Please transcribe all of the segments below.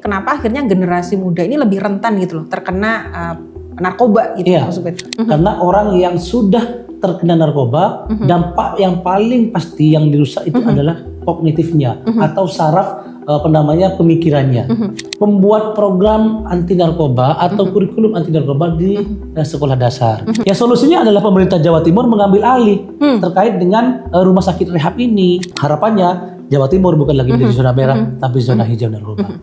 kenapa akhirnya generasi muda ini lebih rentan gitu loh terkena narkoba gitu. Iya, karena orang yang sudah terkena narkoba, dampak yang paling pasti yang dirusak itu adalah kognitifnya atau saraf pemikirannya. Membuat program anti narkoba atau kurikulum anti narkoba di sekolah dasar. Ya solusinya adalah pemerintah Jawa Timur mengambil alih terkait dengan rumah sakit rehab ini. Harapannya Jawa Timur bukan lagi menjadi zona merah tapi zona hijau narkoba.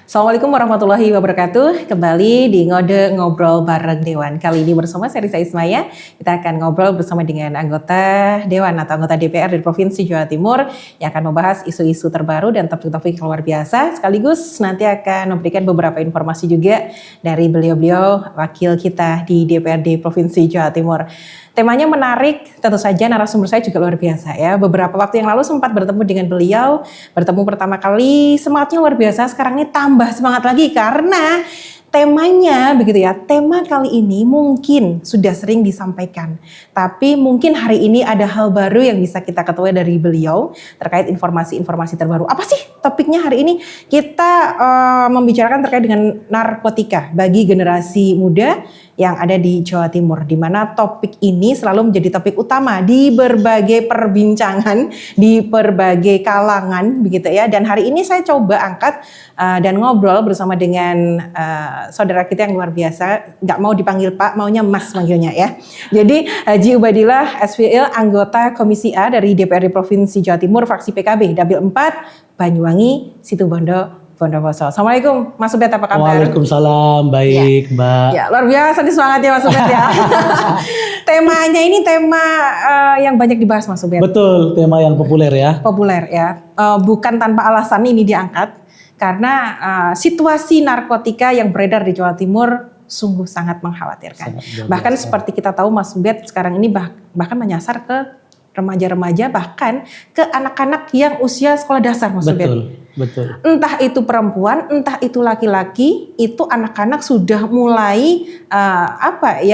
Assalamualaikum warahmatullahi wabarakatuh. Kembali di Ngode Ngobrol Bareng Dewan. Kali ini bersama saya Risa Ismaya. Kita akan ngobrol bersama dengan anggota Dewan atau anggota DPR dari Provinsi Jawa Timur yang akan membahas isu-isu terbaru dan topik-topik luar biasa. Sekaligus nanti akan memberikan beberapa informasi juga dari beliau-beliau wakil kita di DPRD Provinsi Jawa Timur. Temanya menarik, tentu saja narasumber saya juga luar biasa ya. Beberapa waktu yang lalu sempat bertemu dengan beliau, bertemu pertama kali semangatnya luar biasa, sekarang ini tambah semangat lagi karena temanya begitu ya. Tema kali ini mungkin sudah sering disampaikan, tapi mungkin hari ini ada hal baru yang bisa kita ketahui dari beliau terkait informasi-informasi terbaru. Apa sih topiknya hari ini? Kita membicarakan terkait dengan narkotika bagi generasi muda yang ada di Jawa Timur, di mana topik ini selalu menjadi topik utama di berbagai perbincangan, di berbagai kalangan begitu ya. Dan hari ini saya coba angkat dan ngobrol bersama dengan saudara kita yang luar biasa, nggak mau dipanggil Pak, maunya Mas manggilnya ya. Jadi Haji Ubadillah SVL, anggota Komisi A dari DPRD Provinsi Jawa Timur, fraksi PKB, Dapil 4, Banyuwangi, Situbondo, Bondowoso. Assalamualaikum Mas Ubed, apa kabar? Waalaikumsalam, baik ya. Mbak. Ya luar biasa nih semangatnya Mas Ubed ya. Temanya ini tema yang banyak dibahas Mas Ubed. Betul, tema yang populer ya. Populer ya, bukan tanpa alasan ini diangkat. Karena situasi narkotika yang beredar di Jawa Timur sungguh sangat mengkhawatirkan. Bahkan seperti kita tahu Mas Ubed sekarang ini bahkan menyasar ke remaja-remaja, bahkan ke anak-anak yang usia sekolah dasar Mas Ubed. Betul. Entah itu perempuan, entah itu laki-laki, itu anak-anak sudah mulai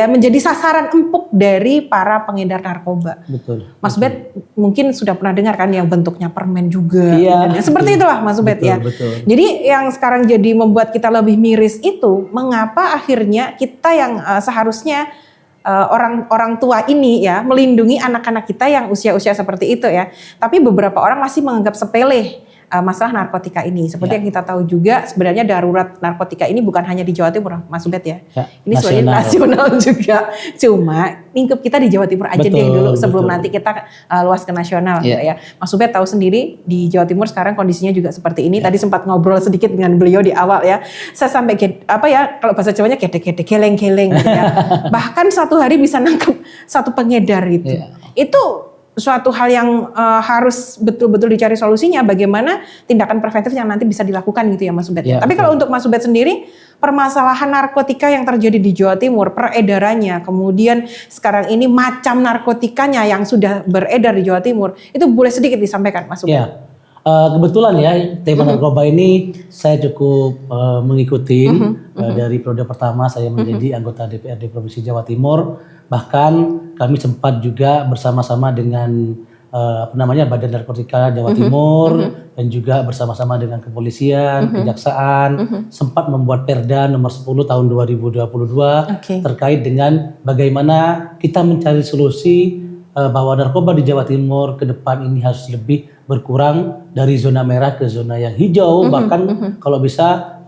menjadi sasaran empuk dari para pengedar narkoba. Betul. Mas Ubed mungkin sudah pernah dengar kan yang bentuknya permen juga. Iya. Seperti itulah Mas Ubed ya. Betul. Jadi yang sekarang jadi membuat kita lebih miris itu, mengapa akhirnya kita yang seharusnya orang tua ini ya melindungi anak-anak kita yang usia-usia seperti itu ya. Tapi beberapa orang masih menganggap sepele masalah narkotika ini. Seperti yang kita tahu juga sebenarnya darurat narkotika ini bukan hanya di Jawa Timur Mas Ubed ya. Ini sebenarnya nasional juga. Cuma lingkup kita di Jawa Timur aja deh dulu sebelum nanti kita luas ke nasional gitu ya. Mas Ubed tahu sendiri di Jawa Timur sekarang kondisinya juga seperti ini. Tadi sempat ngobrol sedikit dengan beliau di awal ya. Saya sampai kalau bahasa Jawanya gede-gede, geleng-geleng gitu ya. Bahkan satu hari bisa nangkep satu pengedar gitu. Itu suatu hal yang harus betul-betul dicari solusinya, bagaimana tindakan preventif yang nanti bisa dilakukan gitu ya Mas Ubed. Tapi kalau untuk Mas Ubed sendiri, permasalahan narkotika yang terjadi di Jawa Timur, peredarannya, kemudian sekarang ini macam narkotikanya yang sudah beredar di Jawa Timur, itu boleh sedikit disampaikan Mas Ubed? Ya. Kebetulan ya tema narkoba ini saya cukup mengikuti dari periode pertama saya menjadi anggota DPRD Provinsi Jawa Timur. Bahkan kami sempat juga bersama-sama dengan Badan Narkotika Jawa Timur dan juga bersama-sama dengan kepolisian, kejaksaan sempat membuat Perda nomor 10 tahun 2022 terkait dengan bagaimana kita mencari solusi bahwa narkoba di Jawa Timur ke depan ini harus lebih berkurang dari zona merah ke zona yang hijau, bahkan kalau bisa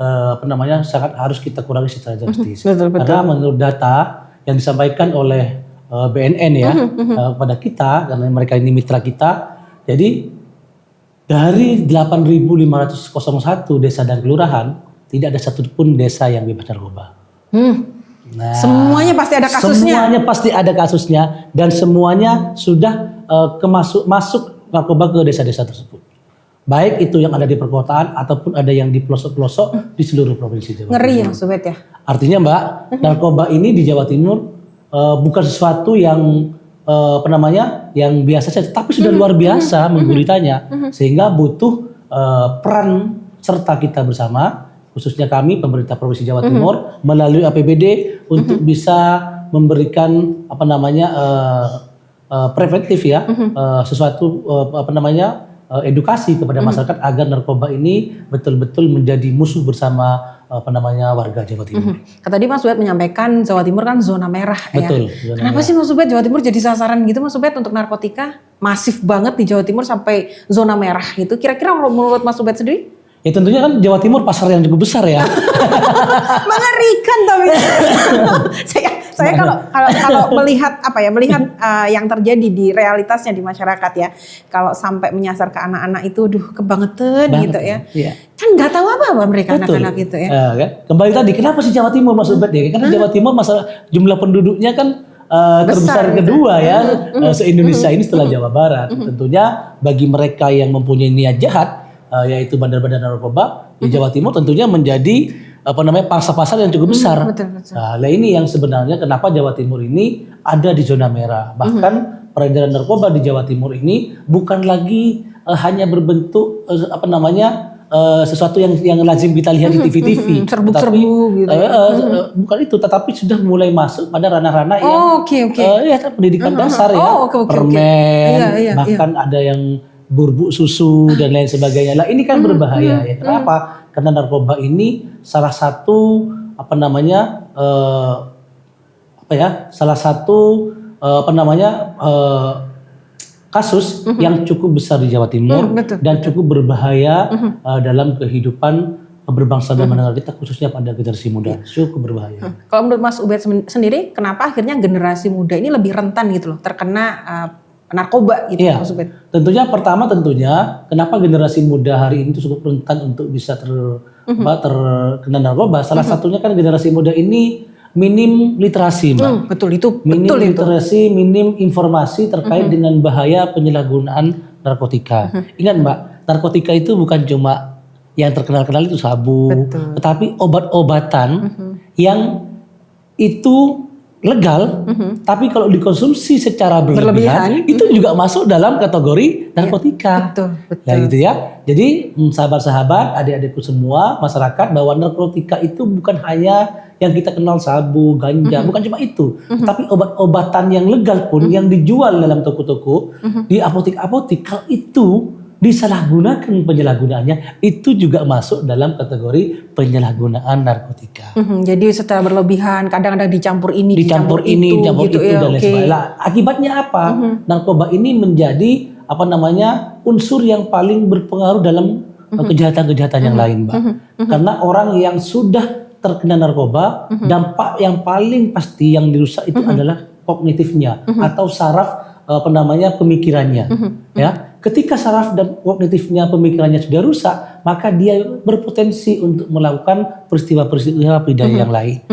sangat harus kita kurangi secara drastis. Karena menurut data yang disampaikan oleh BNN ya kepada kita, karena mereka ini mitra kita, jadi dari 8.501 desa dan kelurahan tidak ada satupun desa yang bebas narkoba. Nah, semuanya pasti ada kasusnya. Semuanya pasti ada kasusnya dan semuanya sudah masuk narkoba ke desa-desa tersebut. Baik itu yang ada di perkotaan ataupun ada yang di pelosok-pelosok di seluruh provinsi Jawa Ngeri ya Timur. Mas Ubed ya. Artinya Mbak, narkoba ini di Jawa Timur bukan sesuatu yang yang biasa saja, tapi sudah luar biasa mengguritanya, sehingga butuh peran serta kita bersama, khususnya kami pemerintah Provinsi Jawa Timur melalui APBD untuk bisa memberikan preventif ya, sesuatu edukasi kepada masyarakat agar narkoba ini betul-betul menjadi musuh bersama warga Jawa Timur. Tadi Mas Ubed menyampaikan Jawa Timur kan zona merah Betul, ya. zona Kenapa merah. sih Mas Ubed Jawa Timur jadi sasaran gitu Mas Ubed untuk narkotika? Masif banget di Jawa Timur sampai zona merah gitu. Kira-kira menurut Mas Ubed sendiri? Ya tentunya kan Jawa Timur pasar yang cukup besar ya. Mengerikan tapi saya kalau melihat yang terjadi di realitasnya di masyarakat ya, kalau sampai menyasar ke anak-anak itu kebangetan gitu ya. Iya. Kan nggak tahu apa-apa mereka Betul. anak-anak gitu ya. Kan? Kembali tadi, kenapa sih Jawa Timur Mas Ubed ya? Karena Jawa Timur masalah jumlah penduduknya kan terbesar gitu. kedua ya se-Indonesia ini setelah Jawa Barat. Tentunya bagi mereka yang mempunyai niat jahat, yaitu bandar-bandar narkoba di Jawa Timur tentunya menjadi pasar-pasar yang cukup besar. Betul. Nah, ini yang sebenarnya kenapa Jawa Timur ini ada di zona merah. Bahkan peredaran narkoba di Jawa Timur ini bukan lagi hanya berbentuk sesuatu yang lazim kita lihat di TV-TV. Serbu-serbu gitu. Bukan itu, tetapi sudah mulai masuk pada ranah-ranah yang Oke. pendidikan dasar ya, Oke. permen, Iya. bahkan ada yang burbuk susu dan lain sebagainya. Lah ini kan berbahaya ya. Kenapa? Karena narkoba ini salah satu kasus yang cukup besar di Jawa Timur betul. dan cukup berbahaya dalam kehidupan berbangsa dan bernegara kita, khususnya pada generasi muda. Cukup berbahaya. Kalau menurut Mas Ubed sendiri, kenapa akhirnya generasi muda ini lebih rentan gitu loh terkena narkoba gitu Iya. Mas Ubed? Tentunya kenapa generasi muda hari ini cukup rentan untuk bisa terkena narkoba? Salah satunya kan generasi muda ini minim literasi, Mbak. Betul itu. Minim Betul itu. literasi, minim informasi terkait dengan bahaya penyalahgunaan narkotika. Ingat Mbak, narkotika itu bukan cuma yang terkenal-kenal itu sabu, Betul. tetapi obat-obatan yang itu legal, tapi kalau dikonsumsi secara berlebihan, itu juga masuk dalam kategori narkotika. Betul. Nah gitu ya. Jadi sahabat-sahabat, adik-adikku semua, masyarakat, bahwa narkotika itu bukan hanya yang kita kenal sabu, ganja, bukan cuma itu. Tapi obat-obatan yang legal pun yang dijual dalam toko-toko, di apotek-apotek, kalau itu disalahgunakan penyalahgunaannya, itu juga masuk dalam kategori penyalahgunaan narkotika. Jadi secara berlebihan, kadang-kadang dicampur ini, Dicampur itu ya, dan lain sebagainya. Lah, akibatnya apa? Narkoba ini menjadi unsur yang paling berpengaruh dalam kejahatan-kejahatan yang lain, Mbak. Karena orang yang sudah terkena narkoba, dampak yang paling pasti yang dirusak itu adalah kognitifnya atau saraf pemikirannya. Ya, ketika saraf dan kognitifnya pemikirannya sudah rusak, maka dia berpotensi untuk melakukan peristiwa-peristiwa pidana yang lain.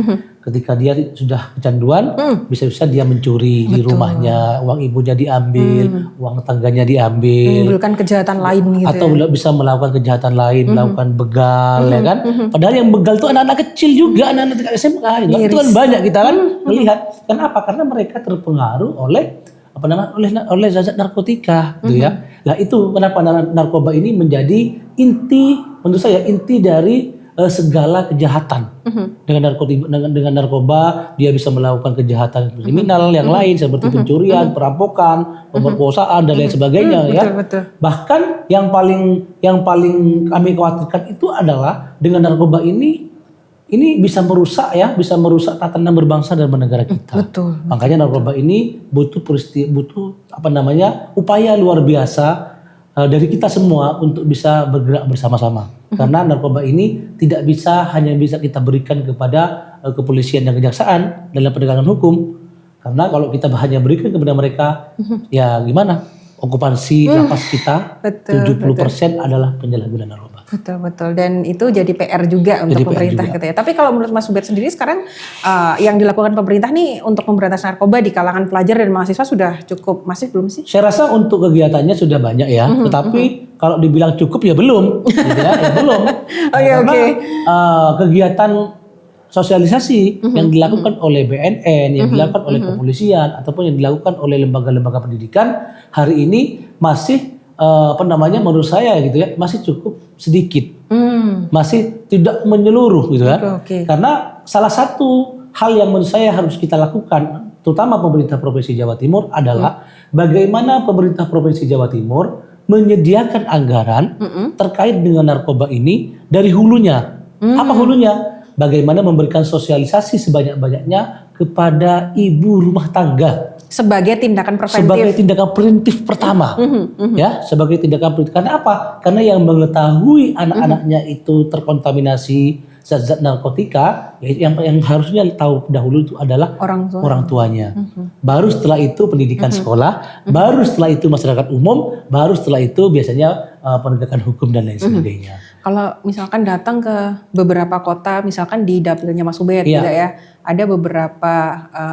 Ketika dia sudah kecanduan, bisa-bisa dia mencuri di rumahnya, uang ibunya diambil, uang tangganya diambil, menimbulkan kejahatan lain gitu. atau bisa melakukan kejahatan lain, melakukan begal, ya kan? Padahal yang begal itu anak-anak kecil juga, anak-anak tingkat SMK, itu kan banyak kita kan melihat. Kenapa? Karena mereka terpengaruh oleh oleh zat narkotika, gitu ya. Nah itu kenapa narkoba ini menjadi menurut saya inti dari segala kejahatan. Dengan narkoba dia bisa melakukan kejahatan kriminal yang lain seperti pencurian, perampokan, pemerkosaan dan lain sebagainya, ya. Betul. Bahkan yang paling kami khawatirkan itu adalah dengan narkoba ini bisa merusak tatanan berbangsa dan bernegara kita. Betul. Makanya narkoba ini butuh upaya luar biasa dari kita semua untuk bisa bergerak bersama-sama. Karena narkoba ini tidak hanya bisa kita berikan kepada kepolisian dan kejaksaan dalam penegakan hukum. Karena kalau kita hanya berikan kepada mereka, ya gimana? Okupansi lapas kita 70% adalah penyalahgunaan narkoba. Betul. Dan itu jadi PR juga untuk Jadi PR pemerintah juga. gitu ya. Tapi kalau menurut Mas Ubed sendiri sekarang yang dilakukan pemerintah nih untuk memberantas narkoba di kalangan pelajar dan mahasiswa sudah cukup masif belum sih? Saya rasa untuk kegiatannya sudah banyak ya, tetapi kalau dibilang cukup ya belum, gitu ya belum. Karena kegiatan sosialisasi yang dilakukan oleh BNN, yang dilakukan oleh kepolisian ataupun yang dilakukan oleh lembaga-lembaga pendidikan hari ini masih menurut saya gitu ya masih cukup sedikit, masih tidak menyeluruh gitu kan. Karena salah satu hal yang menurut saya harus kita lakukan, terutama pemerintah Provinsi Jawa Timur adalah bagaimana pemerintah Provinsi Jawa Timur menyediakan anggaran terkait dengan narkoba ini dari hulunya. Apa hulunya? Bagaimana memberikan sosialisasi sebanyak-banyaknya kepada ibu rumah tangga sebagai tindakan preventif. Sebagai tindakan preventif pertama, ya, sebagai tindakan preventif. Karena apa? Karena yang mengetahui anak-anaknya itu terkontaminasi zat-zat narkotika, yang harusnya tahu dahulu itu adalah orang tuanya. Baru setelah itu pendidikan sekolah, baru setelah itu masyarakat umum, baru setelah itu biasanya penegakan hukum dan lain sebagainya. Kalau misalkan datang ke beberapa kota, misalkan di dapilnya Mas Ubed gitu ya, ada beberapa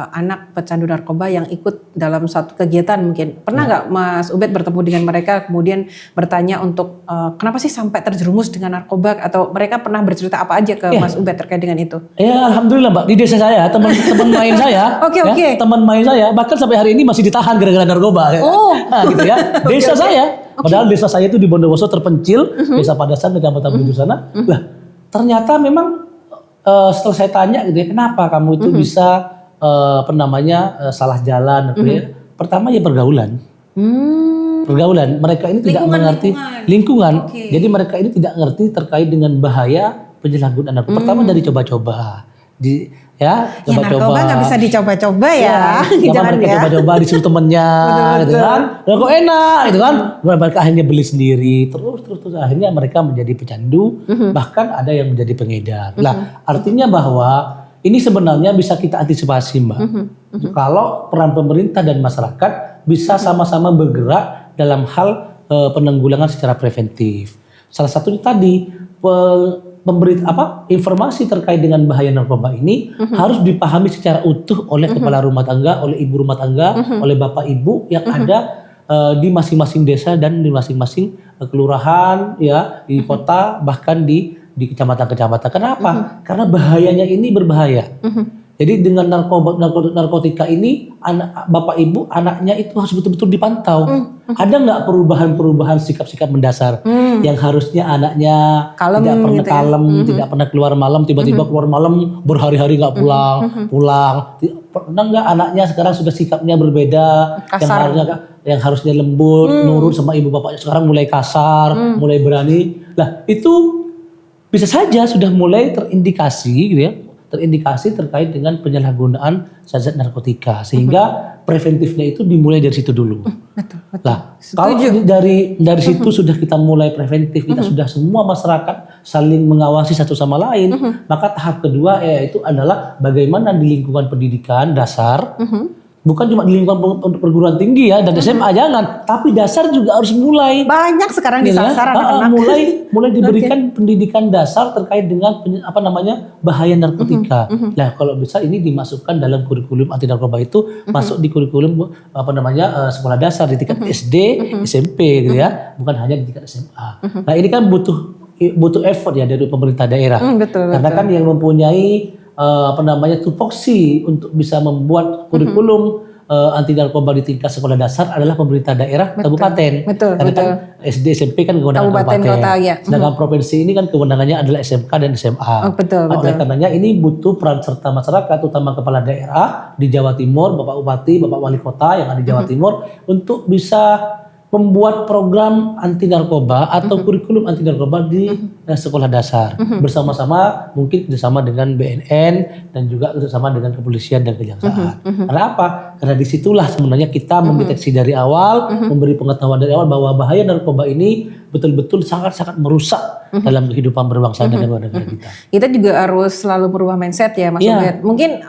anak pecandu narkoba yang ikut dalam satu kegiatan mungkin. Pernah nggak Mas Ubed bertemu dengan mereka kemudian bertanya untuk kenapa sih sampai terjerumus dengan narkoba, atau mereka pernah bercerita apa aja ke Mas Ubed terkait dengan itu? Ya alhamdulillah Mbak, di desa saya teman main saya, teman main saya bahkan sampai hari ini masih ditahan gara-gara narkoba. Nah, gitu ya. Desa saya. Padahal desa saya itu di Bondowoso terpencil, desa Padasan, Kecamatan Budu sana. Lah, ternyata memang setelah saya tanya gitu ya, kenapa kamu itu bisa salah jalan gitu ya. Pertama ya pergaulan. Pergaulan. Mereka ini tidak mengerti lingkungan. Jadi mereka ini tidak mengerti terkait dengan bahaya penyalahgunaan narkoba. Pertama dari coba-coba. Narkoba nggak bisa dicoba-coba ya. Jangan mereka coba-coba disuruh temennya, gitu kan. Kok enak, gitu kan. Mereka akhirnya beli sendiri, terus akhirnya mereka menjadi pecandu, bahkan ada yang menjadi pengedar. Nah, artinya bahwa ini sebenarnya bisa kita antisipasi, Mbak. Kalau peran pemerintah dan masyarakat bisa sama-sama bergerak dalam hal penanggulangan secara preventif. Salah satunya tadi informasi terkait dengan bahaya narkoba ini harus dipahami secara utuh oleh kepala rumah tangga, oleh ibu rumah tangga, oleh bapak ibu yang ada di masing-masing desa dan di masing-masing kelurahan, ya, di kota, bahkan di kecamatan-kecamatan. Kenapa? Karena bahayanya ini berbahaya. Jadi dengan narkotika ini, bapak ibu anaknya itu harus betul-betul dipantau. Ada nggak perubahan-perubahan sikap-sikap mendasar yang harusnya anaknya tidak pernah kalem, tidak pernah keluar malam, tiba-tiba keluar malam berhari-hari nggak pulang. Pernah nggak anaknya sekarang sudah sikapnya berbeda, yang harusnya lembut, nurut sama ibu bapaknya sekarang mulai kasar, mulai berani. Nah itu bisa saja sudah mulai terindikasi gitu ya. Terindikasi terkait dengan penyalahgunaan zat narkotika, sehingga preventifnya itu dimulai dari situ dulu. Betul. Nah, kalau dari situ sudah kita mulai preventif, kita sudah semua masyarakat saling mengawasi satu sama lain, maka tahap kedua yaitu adalah bagaimana di lingkungan pendidikan dasar, bukan cuma di lingkungan perguruan tinggi ya dan SMA jangan, tapi dasar juga harus mulai. Banyak sekarang disasar anak-anak. Mulai diberikan pendidikan dasar terkait dengan bahaya narkotika. Nah, kalau bisa ini dimasukkan dalam kurikulum anti narkoba itu masuk di kurikulum sekolah dasar di tingkat SD, SMP gitu ya, bukan hanya di tingkat SMA. Nah, ini kan butuh effort ya dari pemerintah daerah. Karena kan yang mempunyai tupoksi untuk bisa membuat kurikulum anti narkoba di tingkat sekolah dasar adalah pemerintah daerah kabupaten. Karena kan SD SMP kan kewenangan kabupaten. Kota, ya. Sedangkan provinsi ini kan kewenangannya adalah SMK dan SMA. Oleh karenanya ini butuh peran serta masyarakat, terutama kepala daerah di Jawa Timur, Bapak Bupati, Bapak Wali Kota yang ada di Jawa Timur untuk bisa membuat program anti narkoba atau kurikulum anti narkoba di sekolah dasar bersama-sama, mungkin bersama dengan BNN dan juga bersama dengan kepolisian dan kejaksaan. Karena apa? Karena disitulah sebenarnya kita mendeteksi dari awal, memberi pengetahuan dari awal bahwa bahaya narkoba ini betul-betul sangat-sangat merusak dalam kehidupan berbangsa dan negara kita. Kita juga harus selalu berubah mindset ya Mas Ubed. Mungkin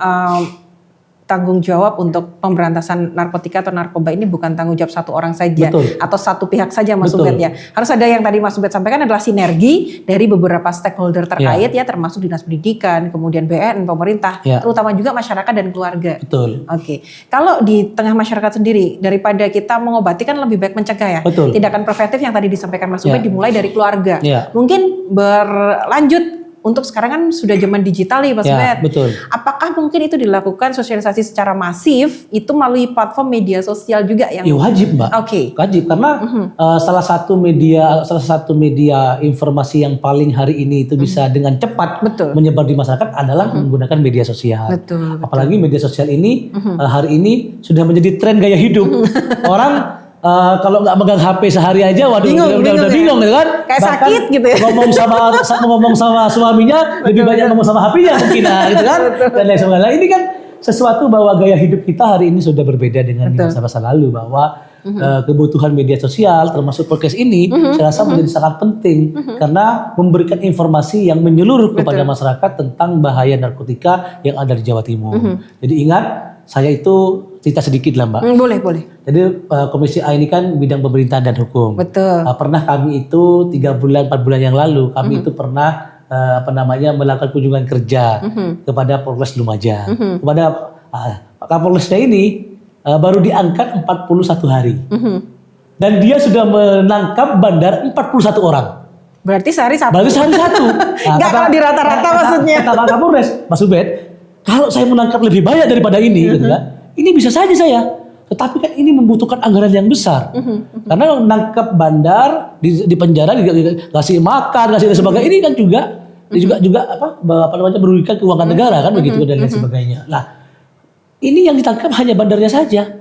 tanggung jawab untuk pemberantasan narkotika atau narkoba ini bukan tanggung jawab satu orang saja. Betul. Atau satu pihak saja Mas Betul. Ubed ya. Harus ada yang tadi Mas Ubed sampaikan adalah sinergi dari beberapa stakeholder terkait ya, termasuk dinas pendidikan, kemudian BNN, pemerintah, terutama juga masyarakat dan keluarga. Betul. Oke. Kalau di tengah masyarakat sendiri, daripada kita mengobati kan lebih baik mencegah ya. Betul. Tindakan preventif yang tadi disampaikan Mas Ubed dimulai dari keluarga. Mungkin berlanjut untuk sekarang kan sudah zaman digital nih Mas Ubed. Betul. Apakah mungkin itu dilakukan sosialisasi secara masif itu melalui platform media sosial juga yang wajib Mbak. Oke. Wajib karena salah satu media informasi yang paling hari ini itu bisa dengan cepat menyebar di masyarakat adalah menggunakan media sosial. Betul. Apalagi media sosial ini hari ini sudah menjadi tren gaya hidup. Orang kalau nggak megang HP sehari aja, waduh udah bingung gitu kan? Kayak bahkan sakit gitu ya. ngomong sama suaminya lebih banyak ngomong sama HP-nya mungkin gitu kan? Dan lain sebagainya. Nah, ini kan sesuatu bahwa gaya hidup kita hari ini sudah berbeda dengan di masa-masa lalu, bahwa kebutuhan media sosial termasuk podcast ini saya rasa menjadi sangat penting karena memberikan informasi yang menyeluruh kepada masyarakat tentang bahaya narkotika yang ada di Jawa Timur. Jadi ingat, saya itu cerita sedikit lah Mbak. Boleh. Jadi Komisi A ini kan bidang pemerintahan dan hukum. Betul. Pernah kami itu 3 bulan 4 bulan yang lalu kami itu pernah melakukan kunjungan kerja kepada Polres Lumajang. Kepada Pak Kapolresnya ini baru diangkat 41 hari. Dan dia sudah menangkap bandar 41 orang. Berarti sehari satu. Enggak kalau di rata-rata maksudnya. Kata Pak Kapolres, Mas Ubed, kalau saya menangkap lebih banyak daripada ini, gitu ya, ini bisa saja saya. Tetapi kan ini membutuhkan anggaran yang besar. Karena menangkap bandar di penjara, dikasih makan, kasih dan sebagainya, ini kan juga merugikan keuangan negara kan begitu dan lain sebagainya. Nah, ini yang ditangkap hanya bandarnya saja,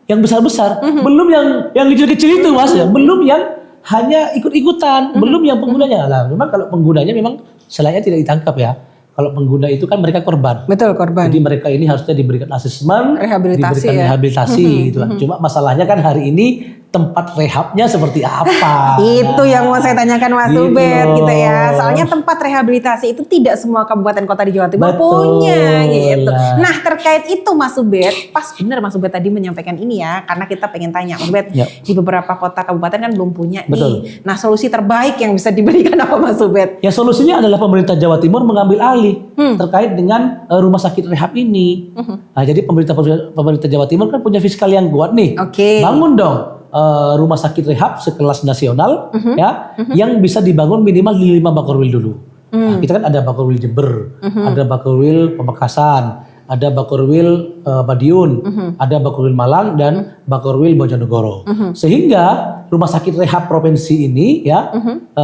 yang besar-besar, belum yang kecil-kecil itu Mas ya, belum yang hanya ikut-ikutan, belum yang penggunanya. Nah, memang kalau penggunanya memang selainnya tidak ditangkap ya. Kalau pengguna itu kan mereka korban. Betul, korban. Jadi mereka ini harusnya diberikan asesmen, rehabilitasi gitu. Cuma masalahnya kan hari ini tempat rehabnya seperti apa? Itu yang mau saya tanyakan Mas Ubed gitu ya. Soalnya tempat rehabilitasi itu tidak semua kabupaten kota di Jawa Timur punya gitu. Nah, terkait itu Mas Ubed, pas benar Mas Ubed tadi menyampaikan ini ya, karena kita pengen tanya Mas Ubed, di beberapa kota kabupaten kan belum punya nih. Nah, solusi terbaik yang bisa diberikan apa Mas Ubed? Ya, solusinya adalah pemerintah Jawa Timur mengambil alih terkait dengan rumah sakit rehab ini. Nah, jadi pemerintah Jawa Timur kan punya fiskal yang kuat nih. Bangun dong rumah sakit rehab sekelas nasional yang bisa dibangun minimal di 5 Bakorwil dulu. Nah, kita kan ada Bakorwil Jember, ada Bakorwil Pamekasan, ada Bakorwil Madiun, ada Bakorwil Malang dan Bakorwil Bojonegoro. Sehingga rumah sakit rehab provinsi ini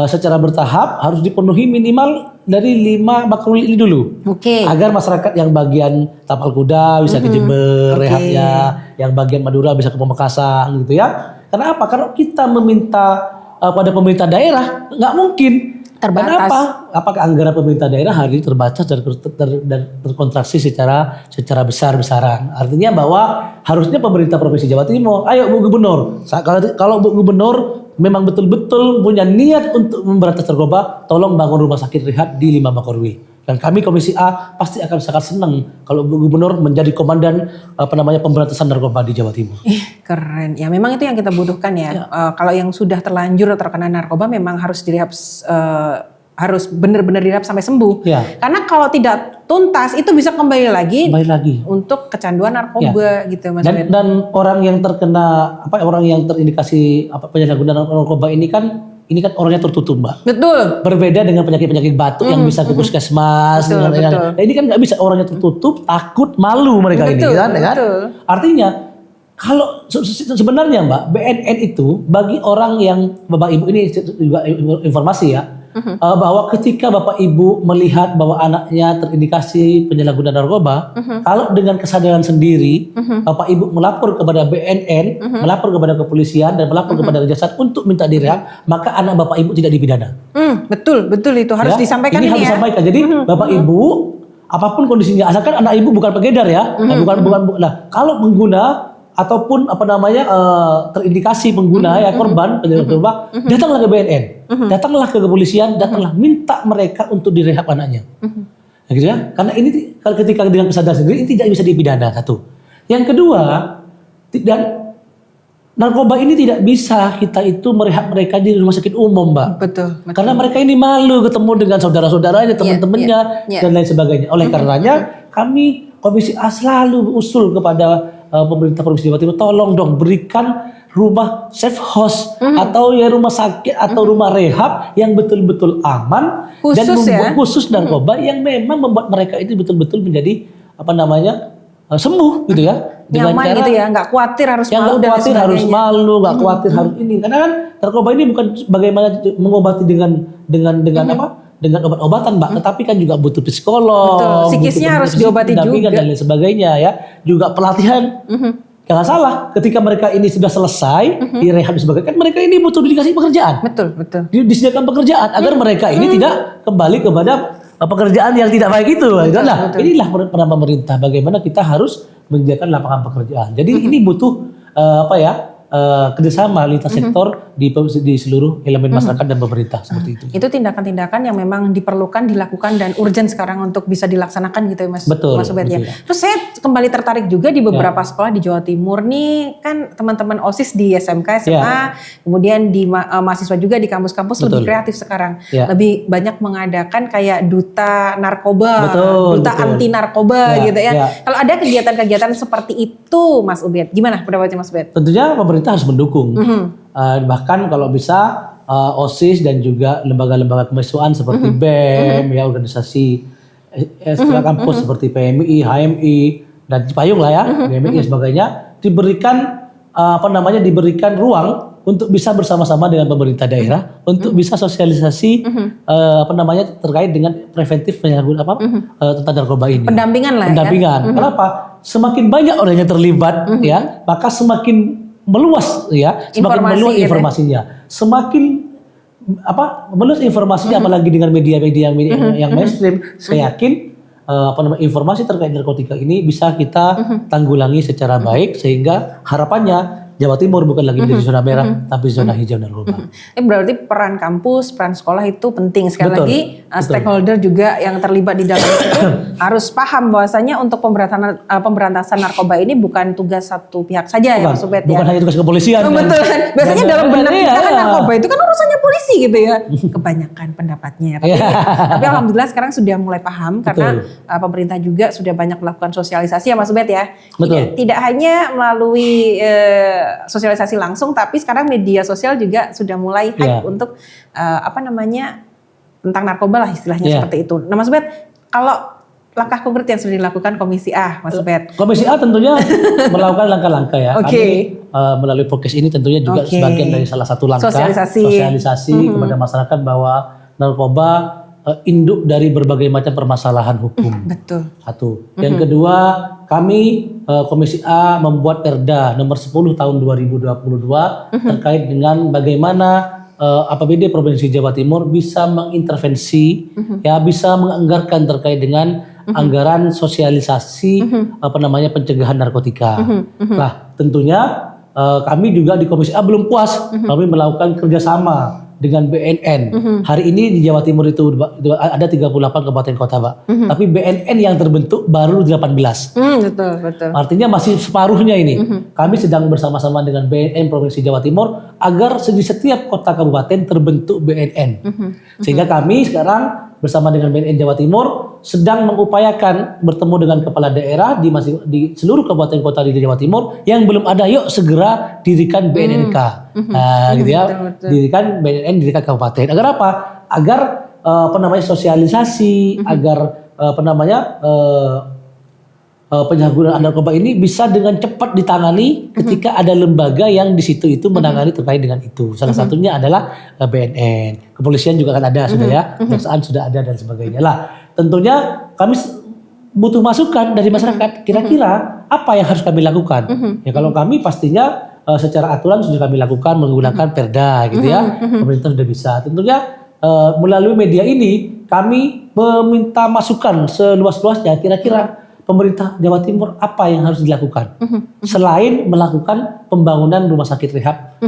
secara bertahap harus dipenuhi minimal dari 5 Bakorwil ini dulu. Agar masyarakat yang bagian Tapal Kuda bisa ke Jember rehabnya, yang bagian Madura bisa ke Pamekasan gitu ya. Karena apa? Kalau kita meminta pada pemerintah daerah, nggak mungkin. Terbatas. Kenapa? Apakah anggaran pemerintah daerah hari ini terbatas dan terkontraksi secara besar-besaran? Artinya bahwa harusnya pemerintah Provinsi Jawa Timur, ayo Bu Gubernur, kalau Bu Gubernur memang betul-betul punya niat untuk memberantas narkoba, tolong bangun rumah sakit rehab di 5 Bakorwil. Dan kami Komisi A pasti akan sangat senang kalau Bu Gubernur menjadi komandan pemberantasan narkoba di Jawa Timur. Keren. Ya memang itu yang kita butuhkan ya. Kalau yang sudah terlanjur terkena narkoba memang harus direhab, harus benar-benar direhab sampai sembuh. Karena kalau tidak tuntas itu bisa kembali lagi untuk kecanduan narkoba gitu Mas. Dan orang yang terkena orang yang terindikasi penyalahgunaan narkoba ini kan orangnya tertutup Mbak. Betul. Berbeda dengan penyakit-penyakit batuk yang bisa ke puskesmas. Nah, ini kan nggak bisa, orangnya tertutup, takut, malu mereka ini kan. Artinya kalau sebenarnya Mbak, BNN itu bagi orang yang Bapak Ibu ini juga informasi ya, bahwa ketika Bapak Ibu melihat bahwa anaknya terindikasi penyalahgunaan narkoba, kalau dengan kesadaran sendiri Bapak Ibu melapor kepada BNN, melapor kepada kepolisian dan melapor kepada kejaksaan untuk minta direhab, maka anak Bapak Ibu tidak dipidana. Betul itu harus disampaikan ini ya. Disampaikan. Jadi Bapak Ibu apapun kondisinya, asalkan anak Ibu bukan pengedar ya, Nah, kalau pengguna ataupun terindikasi pengguna korban penyalahgunaan narkoba, datanglah ke BNN, datanglah ke kepolisian, datanglah minta mereka untuk direhab anaknya. Gitu ya. Karena ini ketika dengan kesadaran sendiri ini tidak bisa dipidana satu. Yang kedua, dan narkoba ini tidak bisa kita itu merehab mereka di rumah sakit umum, Mbak. Betul. Karena mereka ini malu ketemu dengan saudara-saudaranya, teman-temannya, dan lain sebagainya. Oleh karenanya, kami Komisi A selalu usul kepada pemerintah Provinsi Jawa Timur, tolong dong berikan rumah safe house atau ya rumah sakit atau rumah rehab yang betul-betul aman dan khusus narkoba yang memang membuat mereka itu betul-betul menjadi sembuh gitu ya. Dengan nyaman cara gitu ya, nggak khawatir harus yang malu nggak khawatir harus malu, nggak khawatir harus ini. Karena kan narkoba ini bukan bagaimana mengobati dengan obat-obatan, Mbak, tetapi kan juga butuh psikolog, betul. Psikisnya harus diobati juga dan lain sebagainya ya. Juga pelatihan. Jangan salah, ketika mereka ini sudah selesai direhab dan sebagainya, kan mereka ini butuh dikasih pekerjaan. Betul. Disediakan pekerjaan agar mereka ini tidak kembali kepada pekerjaan yang tidak baik itu. Nah, inilah peran pemerintah, bagaimana kita harus menyediakan lapangan pekerjaan. Jadi ini butuh kerjasama lintas sektor di seluruh elemen masyarakat dan pemerintah seperti itu. Itu tindakan-tindakan yang memang diperlukan, dilakukan dan urgent sekarang untuk bisa dilaksanakan gitu ya, Mas. Betul. Mas Ubed ya. Terus saya kembali tertarik juga di beberapa sekolah di Jawa Timur nih, kan teman-teman OSIS di SMK, SMA, kemudian di mahasiswa juga di kampus-kampus lebih kreatif sekarang. Lebih banyak mengadakan kayak duta narkoba, duta anti narkoba gitu ya. Kalau ada kegiatan-kegiatan seperti itu, Mas Ubed, gimana pendapatnya Mas Ubed? Tentunya pemerintah harus mendukung. Bahkan kalau bisa OSIS dan juga lembaga-lembaga kemahasiswaan seperti BEM, ya organisasi ekstra kampus seperti PMI, HMI dan Cipayung lah ya, BMI dan sebagainya, diberikan diberikan ruang untuk bisa bersama-sama dengan pemerintah daerah untuk bisa sosialisasi terkait dengan preventif tentang narkoba ini. Pendampingan lah. Pendampingan. Kenapa? Semakin banyak orang yang terlibat ya, maka semakin meluas ya, semakin meluas informasinya. Semakin meluas informasinya apalagi dengan media-media yang mainstream, saya yakin informasi terkait narkotika ini bisa kita tanggulangi secara baik sehingga harapannya Jawa Timur bukan lagi menjadi zona merah tapi zona hijau narkoba. Berarti peran kampus, peran sekolah itu penting. Sekali lagi stakeholder juga yang terlibat di dalam itu harus paham bahwasanya untuk pemberantasan narkoba ini bukan tugas satu pihak saja ya Mas Ubed ya. Bukan hanya tugas kepolisian. Betul kan. Biasanya dalam benak kita kan narkoba itu kan urusannya polisi gitu ya. Kebanyakan pendapatnya. Tapi alhamdulillah sekarang sudah mulai paham karena pemerintah juga sudah banyak melakukan sosialisasi ya Mas Ubed ya. Tidak hanya melalui sosialisasi langsung, tapi sekarang media sosial juga sudah mulai hype untuk tentang narkoba lah istilahnya seperti itu. Nah Mas Ubed, kalau langkah konkret yang sudah dilakukan Komisi A, Mas Ubed? Komisi A tentunya melakukan langkah-langkah ya. Kami melalui podcast ini tentunya juga sebagian dari salah satu langkah sosialisasi kepada masyarakat bahwa narkoba induk dari berbagai macam permasalahan hukum. Betul. Satu. Yang kedua, kami Komisi A membuat Perda nomor 10 tahun 2022 terkait dengan bagaimana APBD Provinsi Jawa Timur bisa mengintervensi bisa menganggarkan terkait dengan anggaran sosialisasi pencegahan narkotika. Nah, tentunya kami juga di Komisi A belum puas. Kami melakukan kerjasama dengan BNN. Hari ini di Jawa Timur itu ada 38 kabupaten kota, Pak. Tapi BNN yang terbentuk baru 18. Betul. Artinya masih separuhnya ini. Kami sedang bersama-sama dengan BNN Provinsi Jawa Timur agar di setiap kota kabupaten terbentuk BNN. Sehingga kami sekarang bersama dengan BNN Jawa Timur sedang mengupayakan bertemu dengan kepala daerah di seluruh kabupaten kota di Jawa Timur yang belum ada, yuk segera dirikan BNNK. Gitu ya. Betul. Dirikan BNN, dirikan kabupaten. Agar apa? Agar sosialisasi, agar penyalahgunaan narkoba ini bisa dengan cepat ditangani ketika ada lembaga yang di situ itu menangani terkait dengan itu. Salah satunya adalah BNN. Kepolisian juga kan ada sudah ya, kejaksaan sudah ada dan sebagainya. Lah, tentunya kami butuh masukan dari masyarakat. Kira-kira apa yang harus kami lakukan? Ya kalau kami pastinya secara aturan sudah kami lakukan menggunakan Perda gitu ya. Pemerintah sudah bisa. Tentunya melalui media ini kami meminta masukan seluas-luasnya. Kira-kira pemerintah Jawa Timur apa yang harus dilakukan selain melakukan pembangunan rumah sakit rehab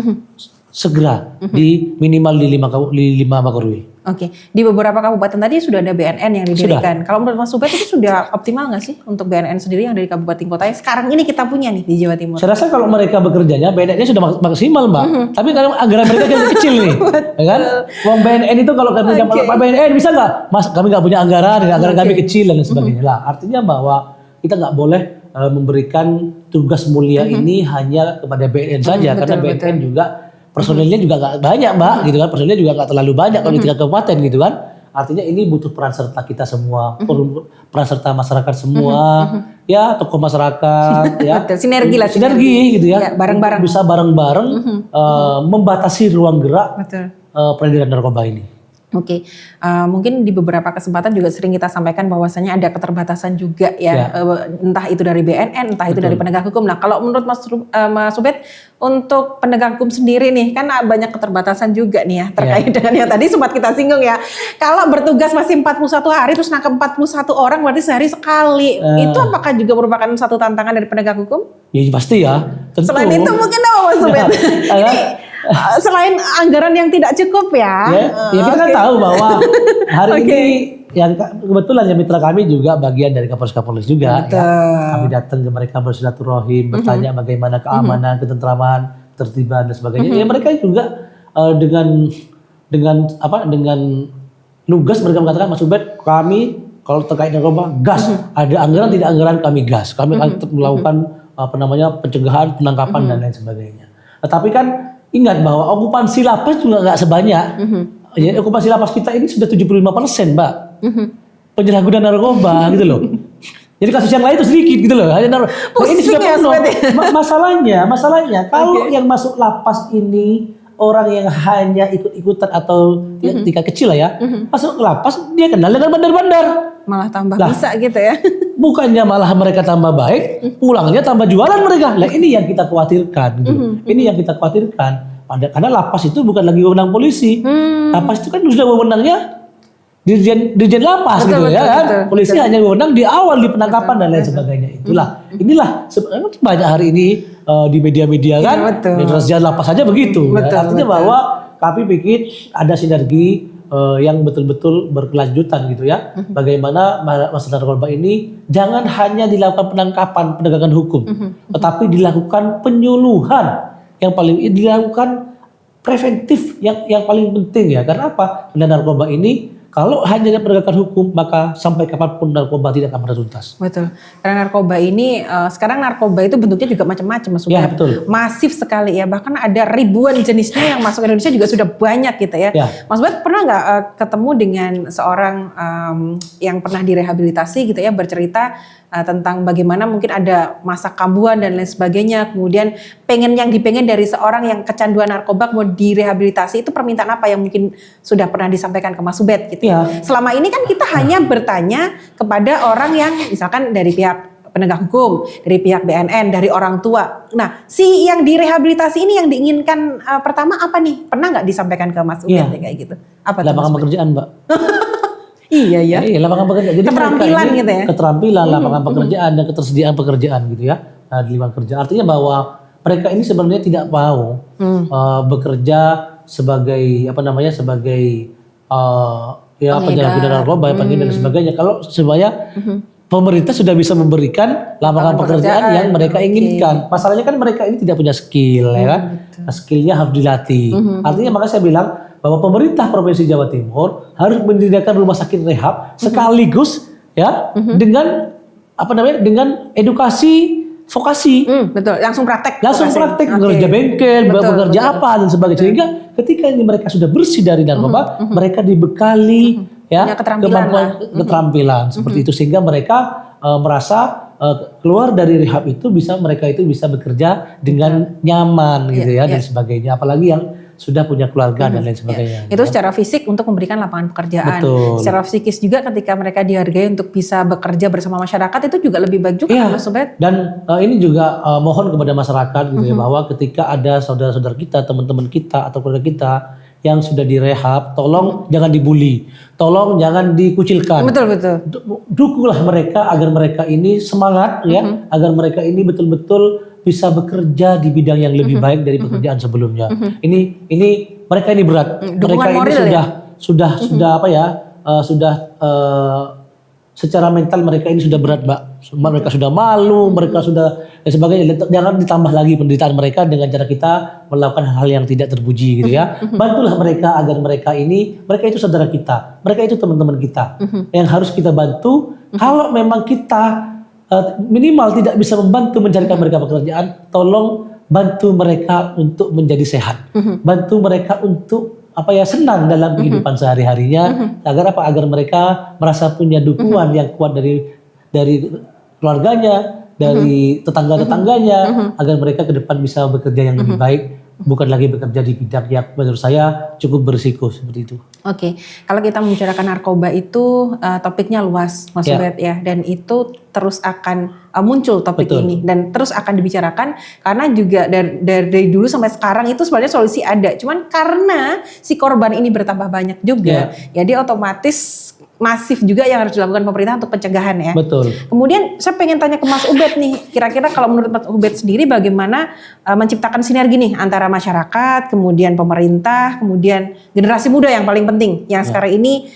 segera di minimal di 5 Makorwi. Oke, di beberapa kabupaten tadi sudah ada BNN yang didirikan. Kalau menurut Mas Ubed itu sudah optimal nggak sih untuk BNN sendiri yang dari kabupaten kota yang sekarang ini kita punya nih di Jawa Timur? Saya rasa kalau mereka bekerjanya BNN-nya sudah maksimal, Mbak. Tapi kadang anggaran mereka kan kecil nih, ya kan? Uang BNN itu kalau kami Pak BNN bisa nggak? Mas, kami nggak punya anggaran kami kecil dan sebagainya. Lah, artinya bahwa kita nggak boleh memberikan tugas mulia ini hanya kepada BNN saja, karena BNN juga personilnya juga nggak banyak, Mbak, gitu kan? Personilnya juga nggak terlalu banyak kalau di tingkat kabupaten, gitu kan? Artinya ini butuh peran serta kita semua, peran serta masyarakat semua, ya tokoh masyarakat, ya sinergi lah, sinergi gitu ya, bareng-bareng bisa bareng-bareng membatasi ruang gerak peredaran narkoba ini. Oke, mungkin di beberapa kesempatan juga sering kita sampaikan bahwasannya ada keterbatasan juga ya, entah itu dari BNN, entah itu dari penegak hukum. Nah, kalau menurut Mas Ubed, untuk penegak hukum sendiri nih, kan banyak keterbatasan juga nih ya, terkait dengan yang tadi sempat kita singgung ya. Kalau bertugas masih 41 hari, terus nangkep 41 orang, berarti sehari sekali. Itu apakah juga merupakan satu tantangan dari penegak hukum? Ya pasti ya, tentu. Selain itu mungkin apa Mas Ubed? Selain anggaran yang tidak cukup ya. Ya kita kan tahu bahwa hari ini yang kebetulan ya mitra kami juga bagian dari Kapolres juga. Ya. Kami datang ke mereka bersilaturahim, bertanya bagaimana keamanan, ketentraman, ketertiban dan sebagainya. Ya mereka juga dengan lugas mereka mengatakan, Mas Ubed, kami kalau terkait narkoba gas, ada anggaran tidak anggaran kami gas. Kami akan melakukan pencegahan, penangkapan dan lain sebagainya. Tetapi kan ingat bahwa okupansi lapas juga nggak sebanyak. Ya, okupansi lapas kita ini sudah 75%, Mbak. Penyalahgunaan narkoba gitu loh. Jadi kasus yang lain itu sedikit gitu loh. Ini sudah penuh. Masalahnya kalau yang masuk lapas ini orang yang hanya ikut-ikutan atau tingkat kecil lah ya, masuk lapas dia kenal dengan bandar-bandar. Malah tambah bisa gitu ya. Bukannya malah mereka tambah baik, pulangnya tambah jualan mereka. Nah ini yang kita khawatirkan gitu. Ini yang kita khawatirkan. Karena lapas itu bukan lagi wewenang polisi. Lapas itu kan sudah wewenangnya dirjen lapas gitu ya kan. Polisi hanya wewenang di awal di penangkapan dan lain sebagainya. Inilah banyak hari ini di media-media kan. Media lapas saja begitu. Artinya bahwa kami pikir ada sinergi yang betul-betul berkelanjutan gitu ya. Bagaimana masalah narkoba ini jangan hanya dilakukan penangkapan, penegakan hukum, tetapi dilakukan penyuluhan yang paling dilakukan preventif yang paling penting ya. Karena apa? Karena narkoba ini kalau hanya penegakan hukum maka sampai kapanpun narkoba tidak akan pernah tuntas. Betul. Karena narkoba ini sekarang narkoba itu bentuknya juga macam-macam Mas Ubed. Ya, betul. Masif sekali ya. Bahkan ada ribuan jenisnya yang masuk ke Indonesia juga sudah banyak gitu ya. Mas Ubed pernah nggak ketemu dengan seorang yang pernah direhabilitasi gitu ya, bercerita tentang bagaimana mungkin ada masa kambuhan dan lain sebagainya, kemudian yang dipengen dari seorang yang kecanduan narkoba mau direhabilitasi, itu permintaan apa yang mungkin sudah pernah disampaikan ke Mas Ubed gitu ya. Selama ini kan kita hanya bertanya kepada orang yang misalkan dari pihak penegak hukum, dari pihak BNN, dari orang tua. Nah, si yang direhabilitasi ini yang diinginkan pertama apa nih? Pernah nggak disampaikan ke Mas Ubed kayak gitu? Apa lapangan pekerjaan, Mbak. Iya, lapangan pekerjaan. Jadi keterampilan gitu ya. Keterampilan, lapangan pekerjaan dan ketersediaan pekerjaan gitu ya. Di lingkungan kerja. Artinya bahwa mereka ini sebenarnya tidak mau bekerja sebagai sebagai penyalahguna narkoba, dan sebagainya. Kalau sebenarnya pemerintah sudah bisa memberikan lapangan pekerjaan yang mereka inginkan. Masalahnya kan mereka ini tidak punya skill ya kan. Skillnya harus dilatih. Artinya makanya saya bilang bahwa pemerintah Provinsi Jawa Timur harus mendirikan rumah sakit rehab sekaligus ya dengan dengan edukasi vokasi. Betul, langsung praktek bekerja bengkel, bekerja apa dan sebagainya. Sehingga ketika ini mereka sudah bersih dari narkoba, mereka dibekali keterampilan seperti itu, sehingga mereka merasa keluar dari rehab itu mereka bisa bekerja dengan nyaman gitu ya dan sebagainya. Apalagi yang sudah punya keluarga dan lain sebagainya. Itu secara fisik untuk memberikan lapangan pekerjaan. Betul. Secara psikis juga ketika mereka dihargai untuk bisa bekerja bersama masyarakat, itu juga lebih baik juga Mas Ubed. Dan ini juga mohon kepada masyarakat gitu ya, bahwa ketika ada saudara-saudara kita, teman-teman kita atau keluarga kita yang sudah direhab, tolong jangan dibully, tolong jangan dikucilkan. Betul. Dukunglah mereka agar mereka ini semangat ya, agar mereka ini betul-betul bisa bekerja di bidang yang lebih baik dari pekerjaan sebelumnya. Ini mereka ini berat. Dukungan mereka ini sudah apa ya, secara mental mereka ini sudah berat, Mbak. Mereka sudah malu, mereka sudah dan sebagainya. Jangan ditambah lagi penderitaan mereka dengan cara kita melakukan hal yang tidak terpuji gitu ya. Bantulah mereka agar mereka itu saudara kita, mereka itu teman-teman kita yang harus kita bantu. Kalau memang kita minimal tidak bisa membantu mencarikan mereka pekerjaan, tolong bantu mereka untuk menjadi sehat, bantu mereka untuk senang dalam kehidupan sehari-harinya, agar mereka merasa punya dukungan yang kuat dari keluarganya, dari tetangga-tetangganya, agar mereka ke depan bisa bekerja yang lebih baik, bukan lagi bekerja di bidang yang menurut saya cukup berisiko seperti itu. Oke, kalau kita membicarakan narkoba itu topiknya luas, Mas Ubed ya, dan itu terus akan muncul topik ini dan terus akan dibicarakan karena juga dari dulu sampai sekarang itu sebenarnya solusi ada, cuman karena si korban ini bertambah banyak juga, jadi otomatis masif juga yang harus dilakukan pemerintah untuk pencegahan ya. Betul. Kemudian saya pengen tanya ke Mas Ubed nih, kira-kira kalau menurut Mas Ubed sendiri bagaimana menciptakan sinergi nih antara masyarakat, kemudian pemerintah, kemudian generasi muda yang paling penting yang sekarang ini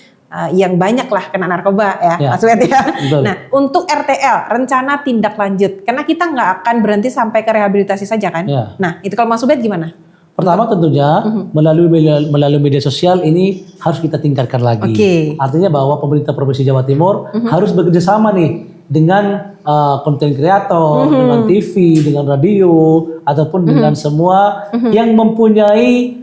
yang banyak lah kena narkoba ya, Mas Ubed ya. Betul. Nah untuk RTL, rencana tindak lanjut, karena kita nggak akan berhenti sampai ke rehabilitasi saja kan. Nah itu kalau Mas Ubed gimana? Pertama tentunya melalui media sosial ini harus kita tingkatkan lagi. Artinya bahwa pemerintah Provinsi Jawa Timur harus bekerja sama nih dengan konten kreator, dengan TV, dengan radio, ataupun dengan semua yang mempunyai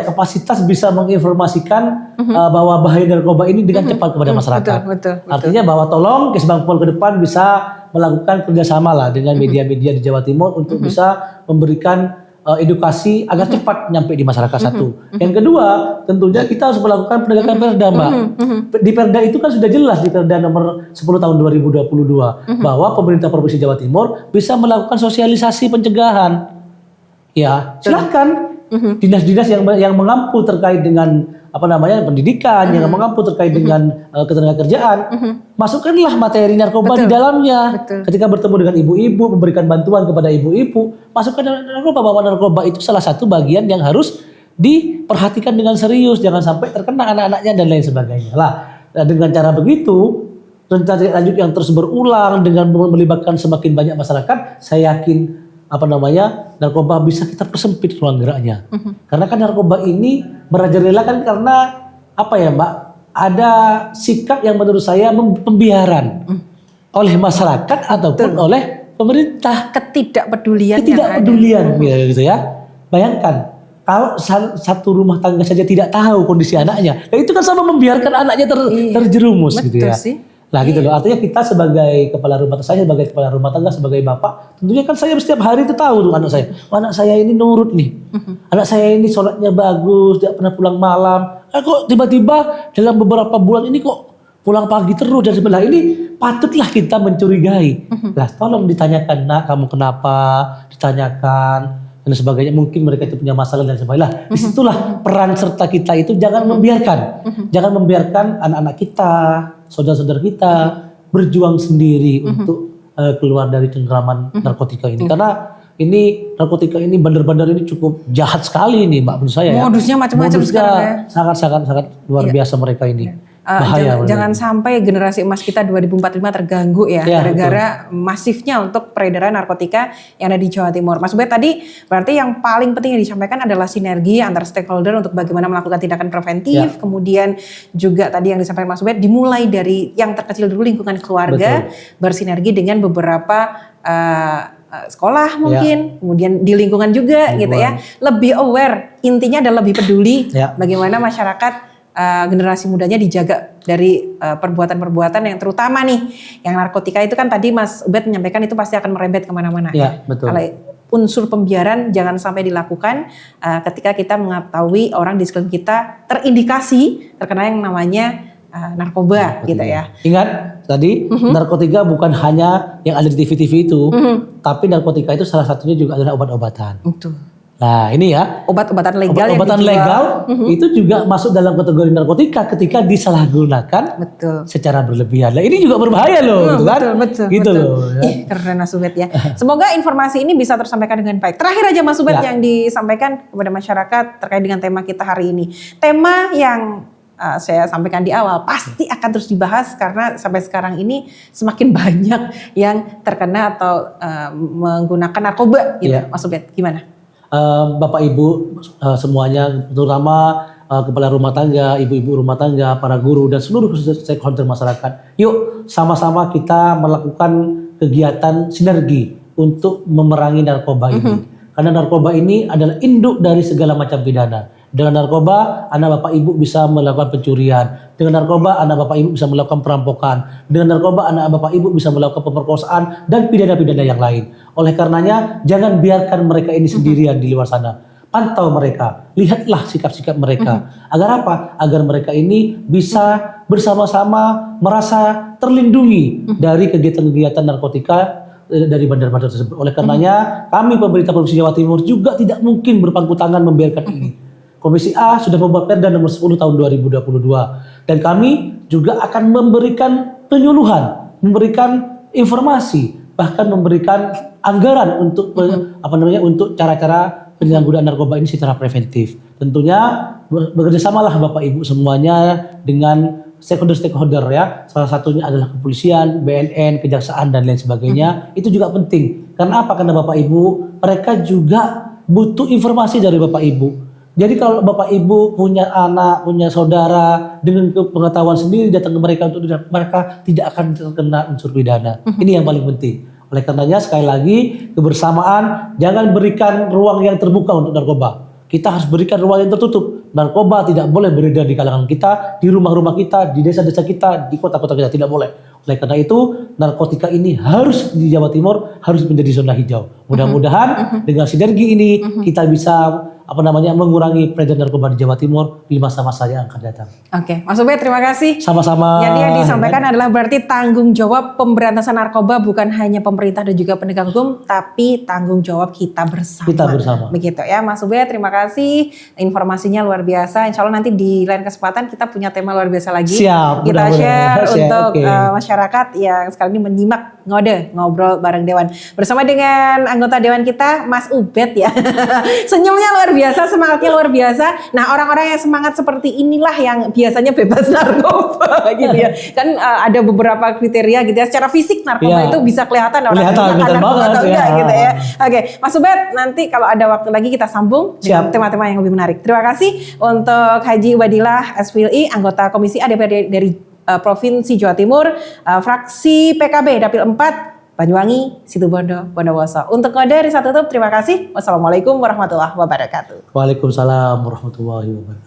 kapasitas bisa menginformasikan bahwa bahaya narkoba ini dengan cepat kepada masyarakat. Betul. Artinya bahwa tolong Kesbangpol ke depan bisa melakukan kerjasama lah dengan media-media di Jawa Timur untuk bisa memberikan edukasi agar cepat nyampe di masyarakat satu. Yang kedua, tentunya kita harus melakukan penegakan perda, Mbak. Di perda itu kan sudah jelas di perda nomor 10 tahun 2022 bahwa pemerintah Provinsi Jawa Timur bisa melakukan sosialisasi pencegahan. Ya, silakan dinas-dinas yang mengampu terkait dengan pendidikan, yang mengampu terkait dengan ketenagakerjaan, masukkanlah materi narkoba di dalamnya. Ketika bertemu dengan ibu-ibu, memberikan bantuan kepada ibu-ibu, masukkan narkoba, bahwa narkoba itu salah satu bagian yang harus diperhatikan dengan serius, jangan sampai terkena anak-anaknya dan lain sebagainya. Dengan cara begitu, rencana lanjut yang terus berulang dengan melibatkan semakin banyak masyarakat, saya yakin narkoba bisa kita persempit ruang geraknya. Karena kan narkoba ini merajalela kan karena Mbak, ada sikap yang menurut saya pembiaran oleh masyarakat ataupun oleh pemerintah. Ketidakpedulian gitu ya. Bayangkan kalau satu rumah tangga saja tidak tahu kondisi anaknya, itu kan sama membiarkan anaknya terjerumus gitu ya. Gitu loh. Artinya kita sebagai kepala rumah tangga, saya sebagai kepala rumah tangga, sebagai bapak, tentunya kan saya setiap hari itu tahu tuh anak saya. Anak saya ini nurut nih. Anak saya ini sholatnya bagus, tidak pernah pulang malam. Kok tiba-tiba dalam beberapa bulan ini kok pulang pagi terus dan sebelah ini, patutlah kita mencurigai. Tolong ditanyakan, nak kamu kenapa? Ditanyakan dan sebagainya. Mungkin mereka itu punya masalah dan sebagainya. Disitulah peran serta kita itu jangan membiarkan anak-anak kita, saudara-saudara kita berjuang sendiri untuk keluar dari cengkraman narkotika ini. Karena ini narkotika ini bandar-bandar ini cukup jahat sekali ini, Mbak, menurut saya ya. Modusnya macam-macam sekarang ya. Sangat luar biasa mereka ini. Jangan sampai generasi emas kita 2045 terganggu ya gara-gara masifnya untuk peredaran narkotika yang ada di Jawa Timur. Mas Ubed tadi berarti yang paling penting yang disampaikan adalah sinergi antar stakeholder untuk bagaimana melakukan tindakan preventif. Kemudian juga tadi yang disampaikan Mas Ubed dimulai dari yang terkecil dulu, lingkungan keluarga, bersinergi dengan beberapa sekolah mungkin, kemudian di lingkungan juga gitu ya. Lebih aware, intinya adalah lebih peduli bagaimana masyarakat generasi mudanya dijaga dari perbuatan-perbuatan yang terutama nih yang narkotika itu kan tadi Mas Ubed menyampaikan itu pasti akan merembet kemana-mana. Betul. Kalau unsur pembiaran jangan sampai dilakukan ketika kita mengetahui orang di sekeliling kita terindikasi terkena yang namanya narkoba gitu ya. Ingat tadi narkotika bukan hanya yang ada di TV-TV itu, tapi narkotika itu salah satunya juga adalah obat-obatan. Nah ini ya, obat-obatan legal, obat-obatan legal itu juga masuk dalam kategori narkotika ketika disalahgunakan secara berlebihan. Nah ini juga berbahaya loh, betul. Loh. Ya. Keren Mas Ubed ya. Semoga informasi ini bisa tersampaikan dengan baik. Terakhir aja Mas Ubed yang disampaikan kepada masyarakat terkait dengan tema kita hari ini. Tema yang saya sampaikan di awal, pasti akan terus dibahas karena sampai sekarang ini semakin banyak yang terkena atau menggunakan narkoba gitu. Mas Ubed, gimana? Bapak Ibu semuanya, terutama kepala rumah tangga, ibu-ibu rumah tangga, para guru dan seluruh stakeholder masyarakat, yuk sama-sama kita melakukan kegiatan sinergi untuk memerangi narkoba ini. Karena narkoba ini adalah induk dari segala macam pidana. Dengan narkoba, anak bapak ibu bisa melakukan pencurian. Dengan narkoba, anak bapak ibu bisa melakukan perampokan. Dengan narkoba, anak bapak ibu bisa melakukan pemerkosaan dan pidana-pidana yang lain. Oleh karenanya, jangan biarkan mereka ini sendirian di luar sana. Pantau mereka, lihatlah sikap-sikap mereka. Agar apa? Agar mereka ini bisa bersama-sama merasa terlindungi dari kegiatan-kegiatan narkotika dari bandar-bandar tersebut. Oleh karenanya, kami pemerintah Provinsi Jawa Timur juga tidak mungkin berpangku tangan membiarkan ini. Komisi A sudah membuat Perda nomor 10 tahun 2022 dan kami juga akan memberikan penyuluhan, memberikan informasi, bahkan memberikan anggaran untuk untuk cara-cara penyalahgunaan narkoba ini secara preventif. Tentunya bekerjasamalah Bapak Ibu semuanya dengan stakeholder ya. Salah satunya adalah kepolisian, BNN, kejaksaan dan lain sebagainya. Itu juga penting. Karena apa? Karena Bapak Ibu mereka juga butuh informasi dari Bapak Ibu. Jadi kalau Bapak Ibu punya anak, punya saudara dengan pengetahuan sendiri datang ke mereka untuk mereka tidak akan terkena unsur pidana. Ini yang paling penting. Oleh karenanya sekali lagi kebersamaan, jangan berikan ruang yang terbuka untuk narkoba. Kita harus berikan ruang yang tertutup. Narkoba tidak boleh beredar di kalangan kita, di rumah-rumah kita, di desa-desa kita, di kota-kota kita, tidak boleh. Oleh karena itu narkotika ini harus di Jawa Timur harus menjadi zona hijau. Mudah-mudahan dengan sinergi ini kita bisa mengurangi peredaran narkoba di Jawa Timur di masa-masa yang akan datang. Oke, Mas Ubed terima kasih. Sama-sama. Jadi yang disampaikan adalah berarti tanggung jawab pemberantasan narkoba bukan hanya pemerintah dan juga penegak hukum, tapi tanggung jawab kita bersama. Kita bersama. Begitu ya, Mas Ubed. Terima kasih. Informasinya luar biasa. Insya Allah nanti di lain kesempatan kita punya tema luar biasa lagi. Siap. Kita share untuk masyarakat yang sekarang ini menyimak ngobrol bareng Dewan bersama dengan anggota Dewan kita, Mas Ubed ya. Senyumnya luar biasa, semangatnya luar biasa. Nah, orang-orang yang semangat seperti inilah yang biasanya bebas narkoba gitu ya. Kan ada beberapa kriteria gitu ya. Secara fisik narkoba itu bisa kelihatan orang narkoba atau enggak gitu ya. Oke, Mas Ubed, nanti kalau ada waktu lagi kita sambung dengan tema-tema yang lebih menarik. Terima kasih untuk Haji Ubadillah SPLI, anggota Komisi A DPRD dari Provinsi Jawa Timur, fraksi PKB Dapil 4 Banyuwangi, Situbondo, Bondowoso. Untuk kode Risa tutup, terima kasih. Wassalamualaikum warahmatullahi wabarakatuh. Waalaikumsalam warahmatullahi wabarakatuh.